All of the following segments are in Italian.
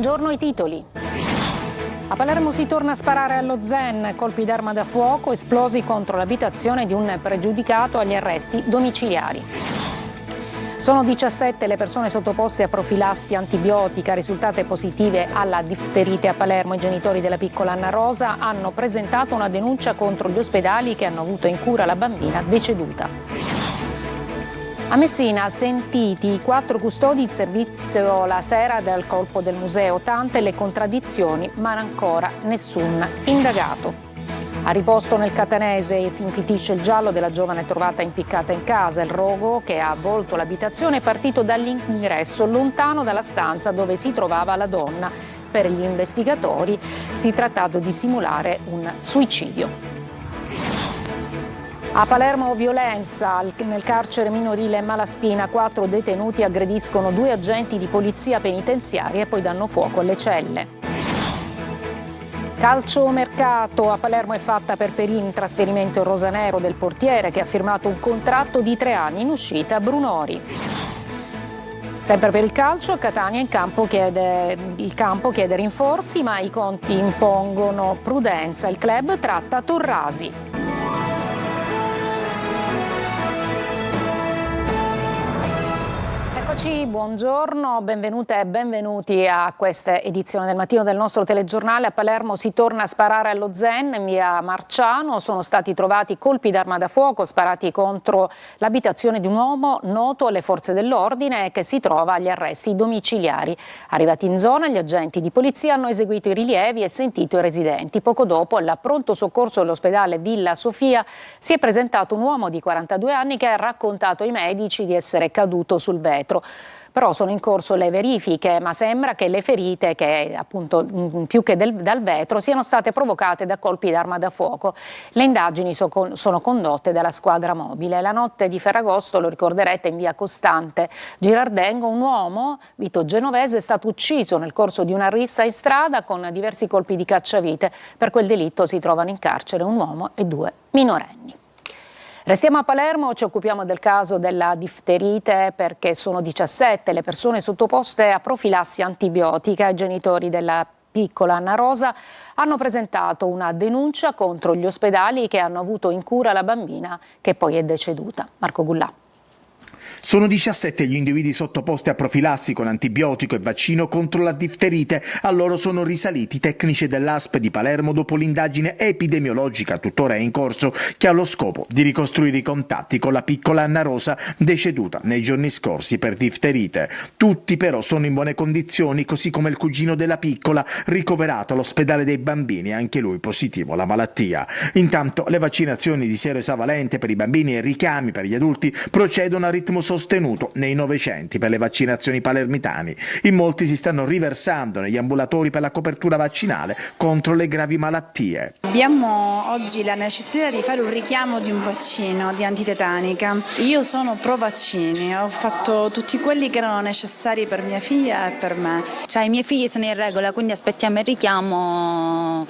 Buongiorno, i titoli. A Palermo si torna a sparare allo Zen, colpi d'arma da fuoco esplosi contro l'abitazione di un pregiudicato agli arresti domiciliari. Sono 17 le persone sottoposte a profilassi antibiotica risultate positive alla difterite a Palermo. I genitori della piccola Anna Rosa hanno presentato una denuncia contro gli ospedali che hanno avuto in cura la bambina deceduta. A Messina, sentiti i 4 custodi in servizio la sera del colpo del museo. Tante le contraddizioni, ma ancora nessun indagato. A riposto nel Catanese si infitisce il giallo della giovane trovata impiccata in casa. Il rogo che ha avvolto l'abitazione è partito dall'ingresso, lontano dalla stanza dove si trovava la donna. Per gli investigatori si è trattato di simulare un suicidio. A Palermo violenza, nel carcere minorile Malaspina 4 detenuti aggrediscono 2 agenti di polizia penitenziaria e poi danno fuoco alle celle. Calciomercato, a Palermo è fatta per Perin, trasferimento in rosanero del portiere che ha firmato un contratto di 3 anni, in uscita Brunori. Sempre per il calcio, Catania il campo chiede rinforzi, ma i conti impongono prudenza. Il club tratta Torrasi. Buongiorno, benvenute e benvenuti a questa edizione del mattino del nostro telegiornale. A Palermo si torna a sparare allo Zen in via Marciano. Sono stati trovati colpi d'arma da fuoco sparati contro l'abitazione di un uomo noto alle forze dell'ordine che si trova agli arresti domiciliari. Arrivati in zona, gli agenti di polizia hanno eseguito i rilievi e sentito i residenti. Poco dopo, al pronto soccorso dell'ospedale Villa Sofia si è presentato un uomo di 42 anni che ha raccontato ai medici di essere caduto sul vetro. Però sono in corso le verifiche, ma sembra che le ferite, che appunto più che dal vetro, siano state provocate da colpi d'arma da fuoco. Le indagini sono condotte dalla squadra mobile. La notte di Ferragosto, lo ricorderete, in via Costante Girardengo, un uomo, Vito Genovese, è stato ucciso nel corso di una rissa in strada con diversi colpi di cacciavite. Per quel delitto si trovano in carcere un uomo e 2 minorenni. Restiamo a Palermo, ci occupiamo del caso della difterite perché sono 17 le persone sottoposte a profilassi antibiotica. I genitori della piccola Anna Rosa hanno presentato una denuncia contro gli ospedali che hanno avuto in cura la bambina che poi è deceduta. Marco Gullà. Sono 17 gli individui sottoposti a profilassi con antibiotico e vaccino contro la difterite. A loro sono risaliti i tecnici dell'ASP di Palermo dopo l'indagine epidemiologica, tuttora è in corso, che ha lo scopo di ricostruire i contatti con la piccola Anna Rosa, deceduta nei giorni scorsi per difterite. Tutti però sono in buone condizioni, così come il cugino della piccola, ricoverato all'ospedale dei bambini, anche lui positivo alla malattia. Intanto le vaccinazioni di siero esavalente per i bambini e richiami per gli adulti procedono a ritmo sostenuto nei 900 per le vaccinazioni palermitani. In molti si stanno riversando negli ambulatori per la copertura vaccinale contro le gravi malattie. Abbiamo oggi la necessità di fare un richiamo di un vaccino di antitetanica. Io sono pro vaccini, ho fatto tutti quelli che erano necessari per mia figlia e per me. I miei figli sono in regola, quindi aspettiamo il richiamo,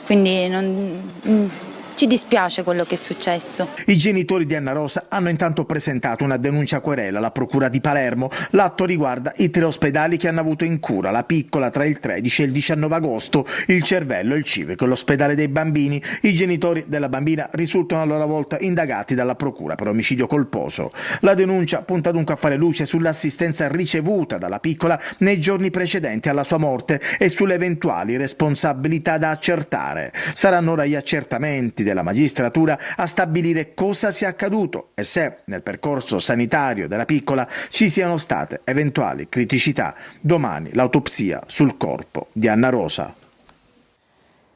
quindi ci dispiace quello che è successo. I genitori di Anna Rosa hanno intanto presentato una denuncia querela alla procura di Palermo. L'atto riguarda i 3 ospedali che hanno avuto in cura la piccola tra il 13 e il 19 agosto, il Cervello, il Civico e l'ospedale dei bambini. I genitori della bambina risultano a loro volta indagati dalla procura per omicidio colposo. La denuncia punta dunque a fare luce sull'assistenza ricevuta dalla piccola nei giorni precedenti alla sua morte e sulle eventuali responsabilità da accertare. Saranno ora gli accertamenti della magistratura a stabilire cosa sia accaduto e se nel percorso sanitario della piccola ci siano state eventuali criticità. Domani l'autopsia sul corpo di Anna Rosa.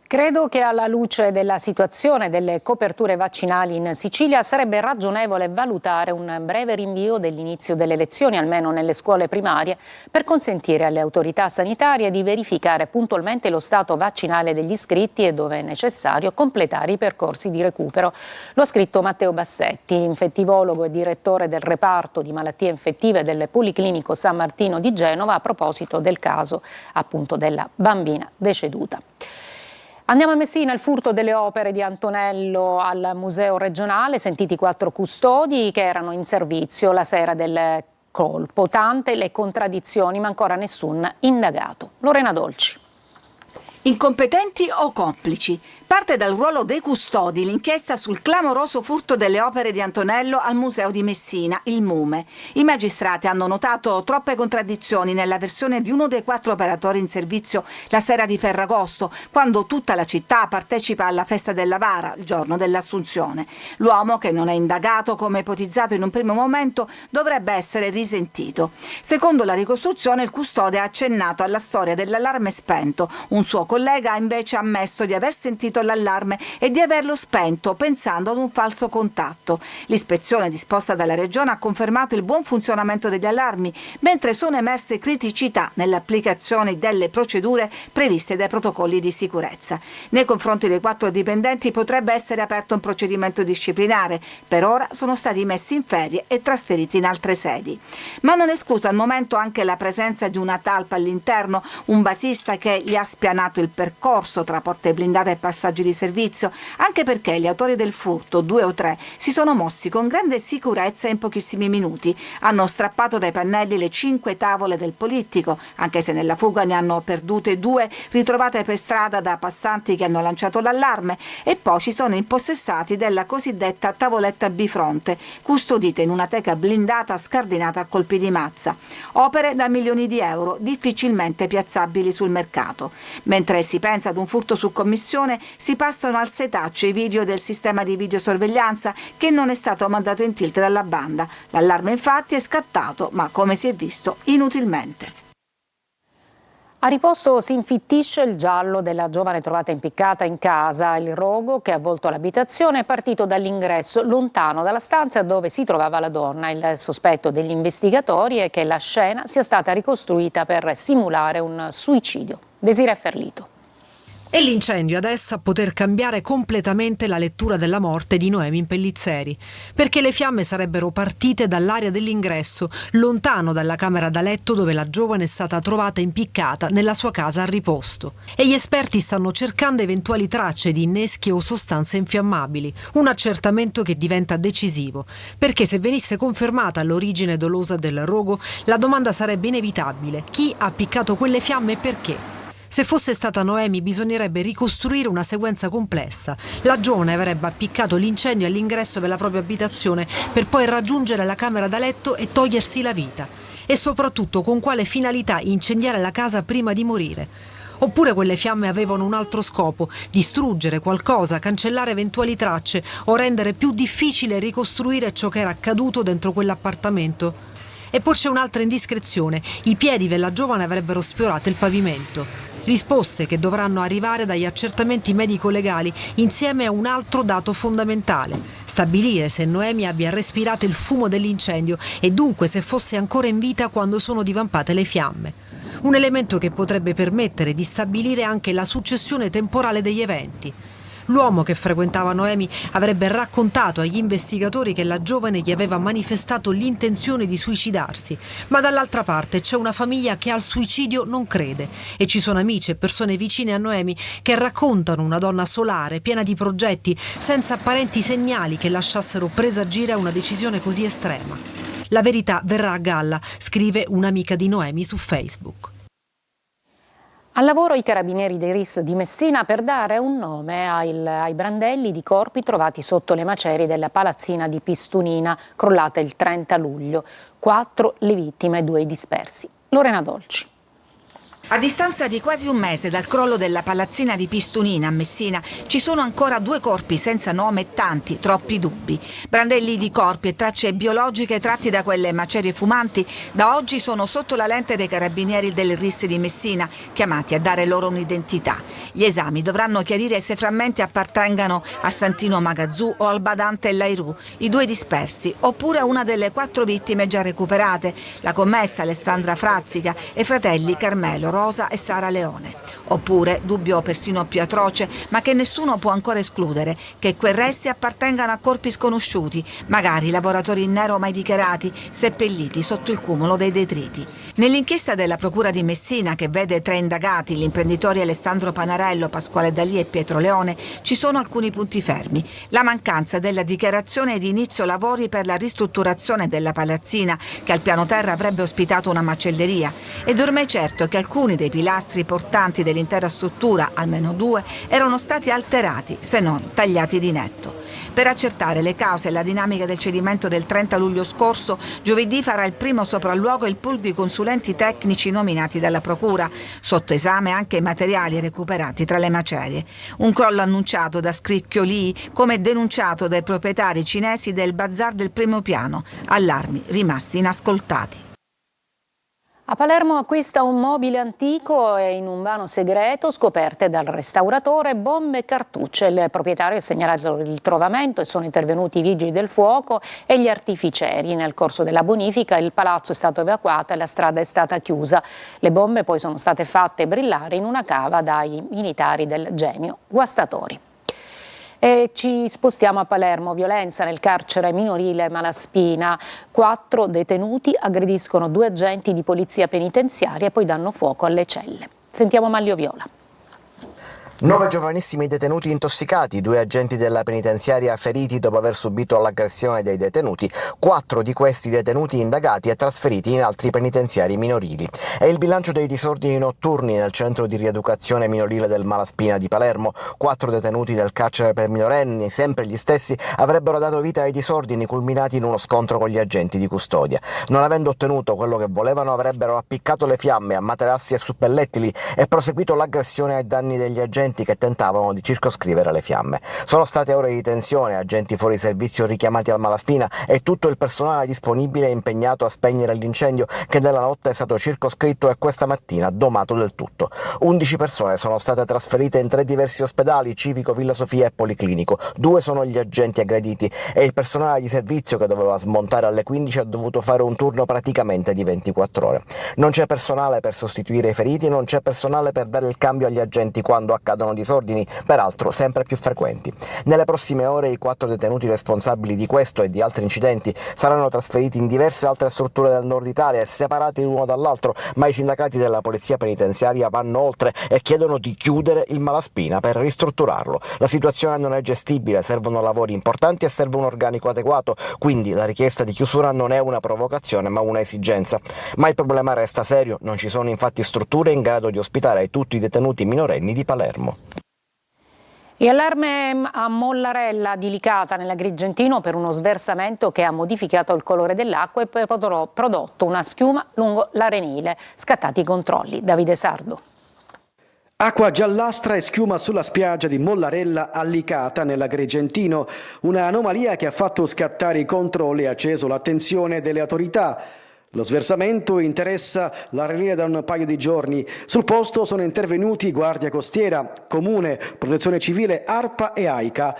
Credo che alla luce della situazione delle coperture vaccinali in Sicilia sarebbe ragionevole valutare un breve rinvio dell'inizio delle lezioni, almeno nelle scuole primarie, per consentire alle autorità sanitarie di verificare puntualmente lo stato vaccinale degli iscritti e, dove è necessario, completare i percorsi di recupero. Lo ha scritto Matteo Bassetti, infettivologo e direttore del reparto di malattie infettive del Policlinico San Martino di Genova, a proposito del caso appunto della bambina deceduta. Andiamo a Messina, il furto delle opere di Antonello al Museo regionale, sentiti 4 custodi che erano in servizio la sera del colpo. Tante le contraddizioni, ma ancora nessun indagato. Lorena Dolci. Incompetenti o complici? Parte dal ruolo dei custodi l'inchiesta sul clamoroso furto delle opere di Antonello al Museo di Messina, il MUME. I magistrati hanno notato troppe contraddizioni nella versione di uno dei 4 operatori in servizio la sera di Ferragosto, quando tutta la città partecipa alla festa della Vara, il giorno dell'Assunzione. L'uomo, che non è indagato come ipotizzato in un primo momento, dovrebbe essere risentito. Secondo la ricostruzione, il custode ha accennato alla storia dell'allarme spento. Un suo collega ha invece ammesso di aver sentito l'allarme e di averlo spento pensando ad un falso contatto. L'ispezione disposta dalla Regione ha confermato il buon funzionamento degli allarmi, mentre sono emerse criticità nell'applicazione delle procedure previste dai protocolli di sicurezza. Nei confronti dei 4 dipendenti potrebbe essere aperto un procedimento disciplinare. Per ora sono stati messi in ferie e trasferiti in altre sedi. Ma non è esclusa al momento anche la presenza di una talpa all'interno, un basista che gli ha spianato il percorso tra porte blindate e passaggi di servizio, anche perché gli autori del furto, 2 o 3, si sono mossi con grande sicurezza in pochissimi minuti. Hanno strappato dai pannelli le 5 tavole del polittico, anche se nella fuga ne hanno perdute 2 ritrovate per strada da passanti che hanno lanciato l'allarme, e poi si sono impossessati della cosiddetta tavoletta bifronte, custodita in una teca blindata scardinata a colpi di mazza. Opere da milioni di euro, difficilmente piazzabili sul mercato. Mentre si pensa ad un furto su commissione, si passano al setaccio i video del sistema di videosorveglianza che non è stato mandato in tilt dalla banda. L'allarme infatti è scattato, ma come si è visto, inutilmente. A riposto si infittisce il giallo della giovane trovata impiccata in casa. Il rogo che ha avvolto l'abitazione è partito dall'ingresso, lontano dalla stanza dove si trovava la donna. Il sospetto degli investigatori è che la scena sia stata ricostruita per simulare un suicidio. Desiree Ferlito. È l'incendio adesso a poter cambiare completamente la lettura della morte di Noemi Pellizzeri, perché le fiamme sarebbero partite dall'area dell'ingresso, lontano dalla camera da letto dove la giovane è stata trovata impiccata nella sua casa a riposto. E gli esperti stanno cercando eventuali tracce di inneschi o sostanze infiammabili, un accertamento che diventa decisivo, perché se venisse confermata l'origine dolosa del rogo, la domanda sarebbe inevitabile: chi ha appiccato quelle fiamme e perché? Se fosse stata Noemi bisognerebbe ricostruire una sequenza complessa. La giovane avrebbe appiccato l'incendio all'ingresso della propria abitazione per poi raggiungere la camera da letto e togliersi la vita. E soprattutto con quale finalità incendiare la casa prima di morire. Oppure quelle fiamme avevano un altro scopo: distruggere qualcosa, cancellare eventuali tracce o rendere più difficile ricostruire ciò che era accaduto dentro quell'appartamento. E poi c'è un'altra indiscrezione: i piedi della giovane avrebbero sfiorato il pavimento. Risposte che dovranno arrivare dagli accertamenti medico-legali insieme a un altro dato fondamentale: stabilire se Noemi abbia respirato il fumo dell'incendio e dunque se fosse ancora in vita quando sono divampate le fiamme. Un elemento che potrebbe permettere di stabilire anche la successione temporale degli eventi. L'uomo che frequentava Noemi avrebbe raccontato agli investigatori che la giovane gli aveva manifestato l'intenzione di suicidarsi, ma dall'altra parte c'è una famiglia che al suicidio non crede e ci sono amici e persone vicine a Noemi che raccontano una donna solare, piena di progetti, senza apparenti segnali che lasciassero presagire a una decisione così estrema. La verità verrà a galla, scrive un'amica di Noemi su Facebook. Al lavoro i carabinieri dei RIS di Messina per dare un nome ai brandelli di corpi trovati sotto le macerie della palazzina di Pistunina, crollata il 30 luglio. 4 le vittime e 2 i dispersi. Lorena Dolci. A distanza di quasi un mese dal crollo della palazzina di Pistunina a Messina ci sono ancora 2 corpi senza nome e tanti, troppi dubbi. Brandelli di corpi e tracce biologiche tratti da quelle macerie fumanti da oggi sono sotto la lente dei carabinieri del RIS di Messina, chiamati a dare loro un'identità. Gli esami dovranno chiarire se i frammenti appartengano a Santino Magazzù o al badante Lairu, i 2 dispersi, oppure a una delle 4 vittime già recuperate, la commessa Alessandra Frazzica e fratelli Carmelo, Rosa e Sara Leone. Oppure, dubbio persino più atroce, ma che nessuno può ancora escludere, che quei resti appartengano a corpi sconosciuti, magari lavoratori in nero mai dichiarati, seppelliti sotto il cumulo dei detriti. Nell'inchiesta della Procura di Messina, che vede 3 indagati, gli imprenditori Alessandro Panarello, Pasquale Dalì e Pietro Leone, ci sono alcuni punti fermi. La mancanza della dichiarazione di inizio lavori per la ristrutturazione della palazzina, che al piano terra avrebbe ospitato una macelleria, ed ormai certo che alcuni dei pilastri portanti dell'intera struttura, almeno 2, erano stati alterati, se non tagliati di netto. Per accertare le cause e la dinamica del cedimento del 30 luglio scorso, giovedì farà il primo sopralluogo il pool di consulenti tecnici nominati dalla Procura. Sotto esame anche i materiali recuperati tra le macerie. Un crollo annunciato da Scricchio Lee, come denunciato dai proprietari cinesi del bazar del primo piano. Allarmi rimasti inascoltati. A Palermo acquista un mobile antico e in un vano segreto scoperte dal restauratore bombe e cartucce. Il proprietario ha segnalato il ritrovamento e sono intervenuti i vigili del fuoco e gli artificieri. Nel corso della bonifica il palazzo è stato evacuato e la strada è stata chiusa. Le bombe poi sono state fatte brillare in una cava dai militari del Genio Guastatori. E ci spostiamo a Palermo, violenza nel carcere minorile Malaspina. 4 detenuti aggrediscono 2 agenti di polizia penitenziaria e poi danno fuoco alle celle. Sentiamo Manlio Viola. 9 giovanissimi detenuti intossicati, 2 agenti della penitenziaria feriti dopo aver subito l'aggressione dei detenuti, 4 di questi detenuti indagati e trasferiti in altri penitenziari minorili. È il bilancio dei disordini notturni nel centro di rieducazione minorile del Malaspina di Palermo. 4 detenuti del carcere per minorenni, sempre gli stessi, avrebbero dato vita ai disordini culminati in uno scontro con gli agenti di custodia. Non avendo ottenuto quello che volevano, avrebbero appiccato le fiamme a materassi e suppellettili e proseguito l'aggressione ai danni degli agenti che tentavano di circoscrivere le fiamme. Sono state ore di tensione, agenti fuori servizio richiamati al Malaspina e tutto il personale disponibile è impegnato a spegnere l'incendio che nella notte è stato circoscritto e questa mattina domato del tutto. 11 persone sono state trasferite in 3 diversi ospedali, Civico, Villa Sofia e Policlinico. 2 sono gli agenti aggrediti e il personale di servizio che doveva smontare alle 15 ha dovuto fare un turno praticamente di 24 ore. Non c'è personale per sostituire i feriti, non c'è personale per dare il cambio agli agenti quando accadono disordini, peraltro sempre più frequenti. Nelle prossime ore i 4 detenuti responsabili di questo e di altri incidenti saranno trasferiti in diverse altre strutture del nord Italia e separati l'uno dall'altro, ma i sindacati della polizia penitenziaria vanno oltre e chiedono di chiudere il Malaspina per ristrutturarlo. La situazione non è gestibile, servono lavori importanti e serve un organico adeguato, quindi la richiesta di chiusura non è una provocazione ma una esigenza. Ma il problema resta serio, non ci sono infatti strutture in grado di ospitare tutti i detenuti minorenni di Palermo. E allarme a Mollarella di Licata nell'Agrigentino per uno sversamento che ha modificato il colore dell'acqua e prodotto una schiuma lungo l'Arenile. Scattati i controlli. Davide Sardo. Acqua giallastra e schiuma sulla spiaggia di Mollarella a Licata nell'Agrigentino, un'anomalia che ha fatto scattare i controlli e ha acceso l'attenzione delle autorità. Lo sversamento interessa l'Arenile da un paio di giorni. Sul posto sono intervenuti Guardia Costiera, Comune, Protezione Civile, ARPA e AICA.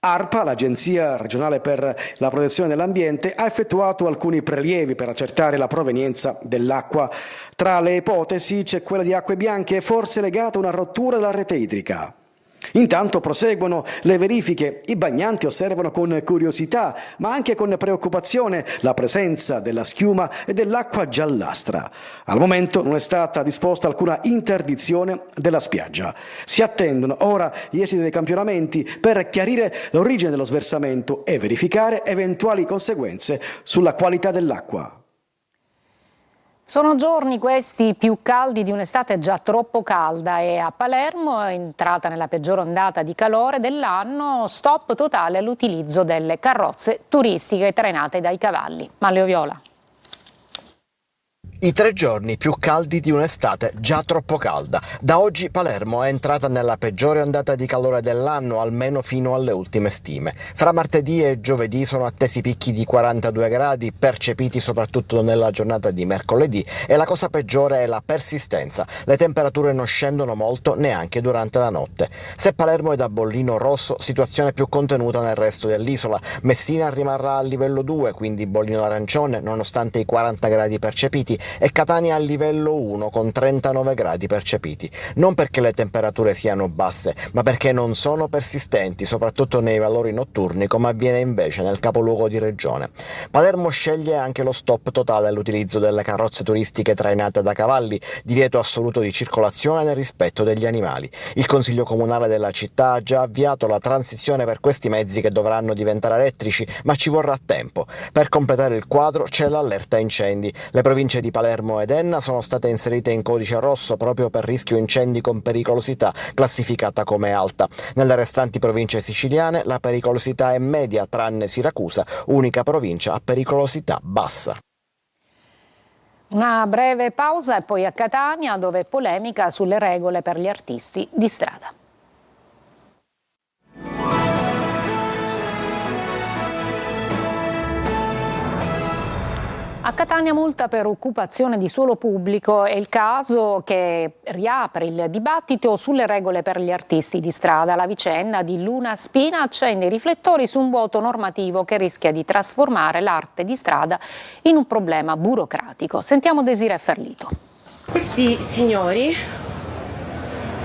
ARPA, l'Agenzia regionale per la protezione dell'ambiente, ha effettuato alcuni prelievi per accertare la provenienza dell'acqua. Tra le ipotesi c'è quella di acque bianche, forse legata a una rottura della rete idrica. Intanto proseguono le verifiche. I bagnanti osservano con curiosità, ma anche con preoccupazione, la presenza della schiuma e dell'acqua giallastra. Al momento non è stata disposta alcuna interdizione della spiaggia. Si attendono ora gli esiti dei campionamenti per chiarire l'origine dello sversamento e verificare eventuali conseguenze sulla qualità dell'acqua. Sono giorni questi più caldi di un'estate già troppo calda e a Palermo è entrata nella peggiore ondata di calore dell'anno, stop totale all'utilizzo delle carrozze turistiche trainate dai cavalli. Manlio Viola. I 3 giorni più caldi di un'estate già troppo calda. Da oggi Palermo è entrata nella peggiore ondata di calore dell'anno, almeno fino alle ultime stime. Fra martedì e giovedì sono attesi picchi di 42 gradi, percepiti soprattutto nella giornata di mercoledì, e la cosa peggiore è la persistenza. Le temperature non scendono molto neanche durante la notte. Se Palermo è da bollino rosso, situazione più contenuta nel resto dell'isola. Messina rimarrà a livello 2, quindi bollino arancione, nonostante i 40 gradi percepiti, e Catania a livello 1 con 39 gradi percepiti. Non perché le temperature siano basse, ma perché non sono persistenti, soprattutto nei valori notturni, come avviene invece nel capoluogo di regione. Palermo sceglie anche lo stop totale all'utilizzo delle carrozze turistiche trainate da cavalli, divieto assoluto di circolazione nel rispetto degli animali. Il Consiglio Comunale della città ha già avviato la transizione per questi mezzi che dovranno diventare elettrici, ma ci vorrà tempo. Per completare il quadro c'è l'allerta incendi. Le province di Palermo ed Enna sono state inserite in codice rosso proprio per rischio incendi con pericolosità, classificata come alta. Nelle restanti province siciliane la pericolosità è media, tranne Siracusa, unica provincia a pericolosità bassa. Una breve pausa e poi a Catania, dove polemica sulle regole per gli artisti di strada. A Catania multa per occupazione di suolo pubblico è il caso che riapre il dibattito sulle regole per gli artisti di strada. La vicenda di Luna Spina accende i riflettori su un vuoto normativo che rischia di trasformare l'arte di strada in un problema burocratico. Sentiamo Desiree Ferlito. Questi signori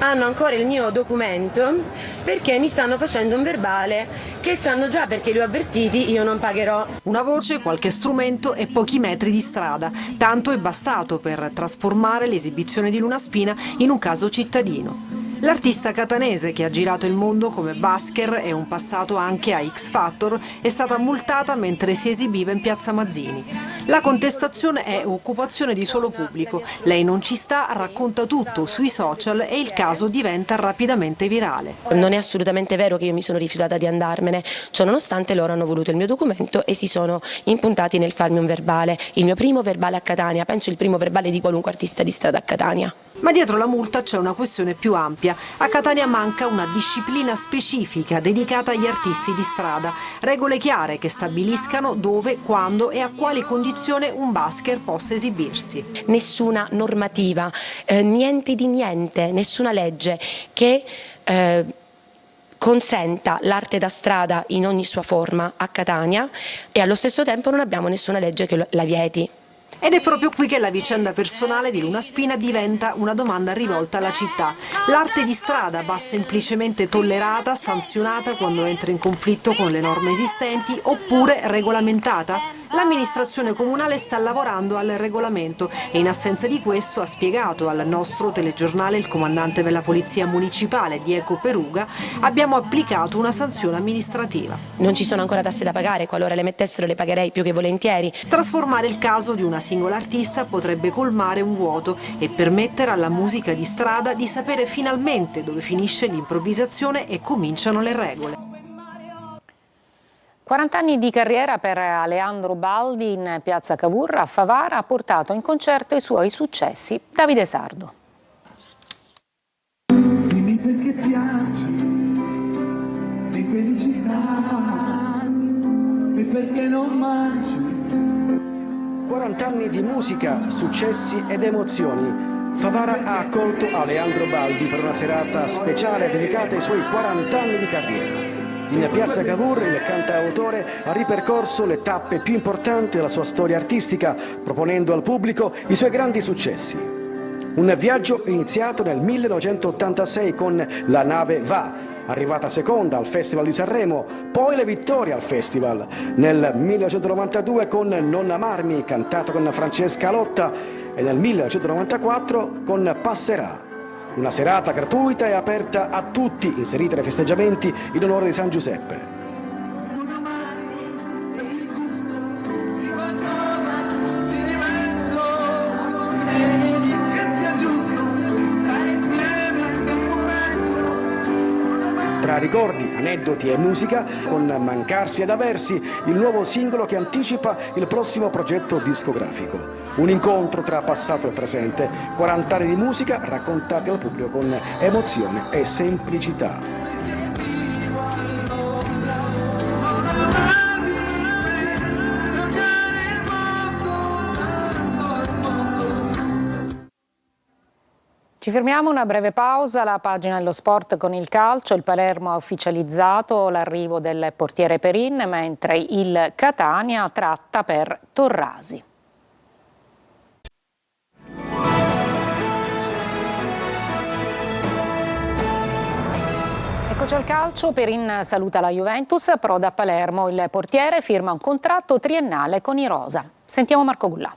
hanno ancora il mio documento perché mi stanno facendo un verbale che sanno già, perché li ho avvertiti, io non pagherò. Una voce, qualche strumento e pochi metri di strada. Tanto è bastato per trasformare l'esibizione di Luna Spina in un caso cittadino. L'artista catanese, che ha girato il mondo come busker e un passato anche a X Factor, è stata multata mentre si esibiva in Piazza Mazzini. La contestazione è occupazione di suolo pubblico. Lei non ci sta, racconta tutto sui social e il caso diventa rapidamente virale. Non è assolutamente vero che io mi sono rifiutata di andarmene, ciò nonostante loro hanno voluto il mio documento e si sono impuntati nel farmi un verbale. Il mio primo verbale a Catania, penso il primo verbale di qualunque artista di strada a Catania. Ma dietro la multa c'è una questione più ampia. A Catania manca una disciplina specifica dedicata agli artisti di strada. Regole chiare che stabiliscano dove, quando e a quali condizioni un busker possa esibirsi. Nessuna normativa, niente di niente, nessuna legge che consenta l'arte da strada in ogni sua forma a Catania, e allo stesso tempo non abbiamo nessuna legge che la vieti. Ed è proprio qui che la vicenda personale di Luna Spina diventa una domanda rivolta alla città. L'arte di strada va semplicemente tollerata, sanzionata quando entra in conflitto con le norme esistenti, oppure regolamentata? L'amministrazione comunale sta lavorando al regolamento e in assenza di questo, ha spiegato al nostro telegiornale il comandante della polizia municipale Diego Peruga, abbiamo applicato una sanzione amministrativa. Non ci sono ancora tasse da pagare, qualora le mettessero le pagherei più che volentieri. Trasformare il caso di una singola artista potrebbe colmare un vuoto e permettere alla musica di strada di sapere finalmente dove finisce l'improvvisazione e cominciano le regole. 40 anni di carriera per Aleandro Baldi in Piazza Cavour a Favara ha portato in concerto i suoi successi. Davide Sardo. Dimmi perché piaci di felicità e perché non mangi. 40 anni di musica, successi ed emozioni. Favara ha accolto Aleandro Baldi per una serata speciale dedicata ai suoi 40 anni di carriera. In Piazza Cavour il cantautore ha ripercorso le tappe più importanti della sua storia artistica, proponendo al pubblico i suoi grandi successi. Un viaggio iniziato nel 1986 con La nave va, arrivata seconda al Festival di Sanremo, poi le vittorie al Festival. Nel 1992 con Non amarmi, cantato con Francesca Lotta, e nel 1994 con Passerà. Una serata gratuita e aperta a tutti, inserita nei festeggiamenti in onore di San Giuseppe. Tra ricordi, aneddoti e musica, con Mancarsi ed Aversi, il nuovo singolo che anticipa il prossimo progetto discografico. Un incontro tra passato e presente, 40 anni di musica raccontati al pubblico con emozione e semplicità. Ci fermiamo, una breve pausa, la pagina dello sport con il calcio. Il Palermo ha ufficializzato l'arrivo del portiere Perin, mentre il Catania tratta per Torrasi. Veloce al calcio, Perin saluta la Juventus, approda a Palermo, il portiere firma un contratto triennale con i rosa. Sentiamo Marco Gullà.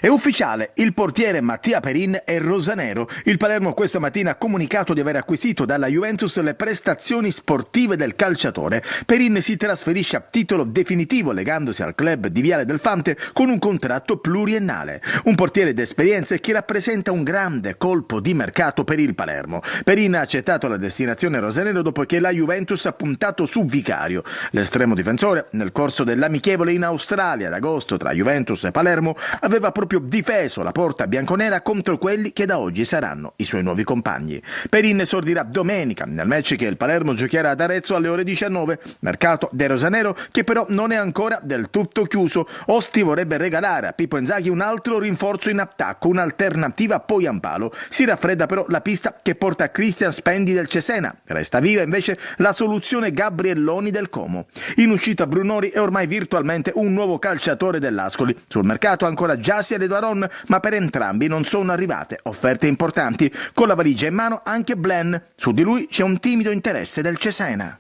È ufficiale, il portiere Mattia Perin è rosanero. Il Palermo questa mattina ha comunicato di aver acquisito dalla Juventus le prestazioni sportive del calciatore. Perin si trasferisce a titolo definitivo legandosi al club di Viale del Fante con un contratto pluriennale. Un portiere d'esperienza che rappresenta un grande colpo di mercato per il Palermo. Perin ha accettato la destinazione rosanero dopo che la Juventus ha puntato su Vicario. L'estremo difensore, nel corso dell'amichevole in Australia ad agosto tra Juventus e Palermo, aveva proprio difeso la porta bianconera contro quelli che da oggi saranno i suoi nuovi compagni. Perin esordirà domenica nel match che il Palermo giocherà ad Arezzo alle ore 19, mercato del rosanero che però non è ancora del tutto chiuso. Osti vorrebbe regalare a Pippo Inzaghi un altro rinforzo in attacco, un'alternativa a Poyampalo. Si raffredda però la pista che porta a Christian Spendi del Cesena. Resta viva invece la soluzione Gabrielloni del Como. In uscita Brunori è ormai virtualmente un nuovo calciatore dell'Ascoli. Sul mercato ancora Giassi e Ledoaron, ma per entrambi non sono arrivate offerte importanti. Con la valigia in mano anche Blen. Su di lui c'è un timido interesse del Cesena.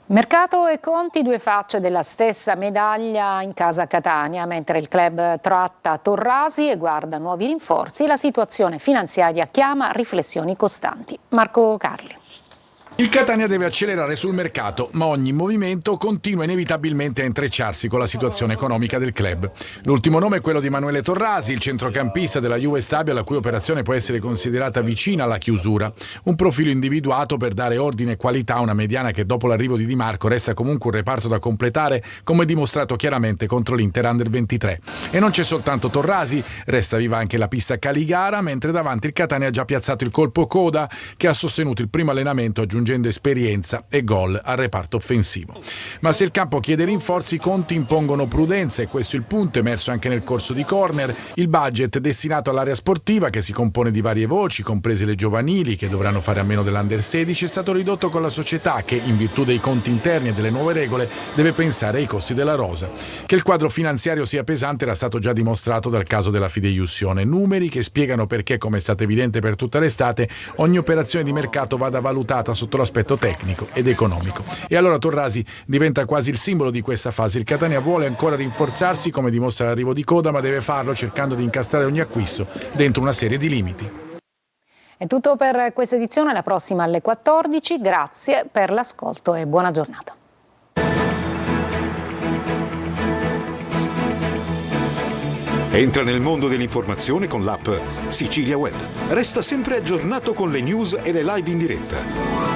Mercato e conti, due facce della stessa medaglia in casa Catania. Mentre il club tratta Torrasi e guarda nuovi rinforzi, la situazione finanziaria chiama riflessioni costanti. Marco Carli. Il Catania deve accelerare sul mercato, ma ogni movimento continua inevitabilmente a intrecciarsi con la situazione economica del club. L'ultimo nome è quello di Emanuele Torrasi, il centrocampista della Juve Stabia, la cui operazione può essere considerata vicina alla chiusura. Un profilo individuato per dare ordine e qualità a una mediana che dopo l'arrivo di Di Marco resta comunque un reparto da completare, come dimostrato chiaramente contro l'Inter Under 23. E non c'è soltanto Torrasi, resta viva anche la pista Caligara, mentre davanti il Catania ha già piazzato il colpo coda, che ha sostenuto il primo allenamento aggiungendo esperienza e gol al reparto offensivo. Ma se il campo chiede rinforzi, i conti impongono prudenza e questo è il punto emerso anche nel corso di Corner. Il budget destinato all'area sportiva, che si compone di varie voci, comprese le giovanili che dovranno fare a meno dell'Under 16, è stato ridotto con la società che, in virtù dei conti interni e delle nuove regole, deve pensare ai costi della rosa. Che il quadro finanziario sia pesante era stato già dimostrato dal caso della fideiussione. Numeri che spiegano perché, come è stato evidente per tutta l'estate, ogni operazione di mercato vada valutata sotto l'aspetto tecnico ed economico. E allora Torrasi diventa quasi il simbolo di questa fase. Il Catania vuole ancora rinforzarsi, come dimostra l'arrivo di Coda, ma deve farlo cercando di incastrare ogni acquisto dentro una serie di limiti. È tutto per questa edizione, la prossima alle 14. Grazie per l'ascolto e buona giornata. Entra nel mondo dell'informazione con l'app Sicilia Web. Resta sempre aggiornato con le news e le live in diretta.